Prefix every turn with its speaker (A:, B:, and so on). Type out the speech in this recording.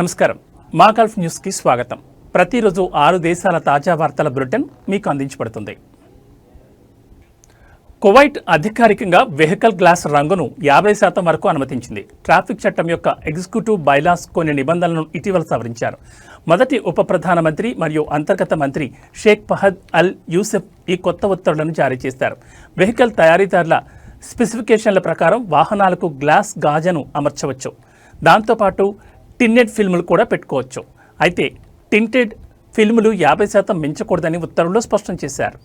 A: నమస్కారం. మా గల్ఫ్ న్యూస్కి స్వాగతం. ప్రతిరోజు 6 దేశాల తాజా వార్తల బులెటిన్ మీకు అందించబడుతుంది. కువైట్ అధికారికంగా వెహికల్ గ్లాస్ రంగును 50% వరకు అనుమతించింది. ట్రాఫిక్ చట్టం యొక్క ఎగ్జిక్యూటివ్ బైలాస్ కొన్ని నిబంధనలను ఇటీవల సవరించారు. మొదటి ఉప ప్రధానమంత్రి మరియు అంతర్గత మంత్రి షేక్ ఫహద్ అల్ యూసెఫ్ ఈ కొత్త ఉత్తర్వులను జారీ చేశారు. వెహికల్ తయారీదారుల స్పెసిఫికేషన్ల ప్రకారం వాహనాలకు గ్లాస్ గాజను అమర్చవచ్చు. దాంతోపాటు టిన్నెడ్ ఫిల్ములు కూడా పెట్టుకోవచ్చు. అయితే టింటెడ్ ఫిల్ములు 50% మించకూడదని ఉత్తర్వుల్లో స్పష్టం చేశారు.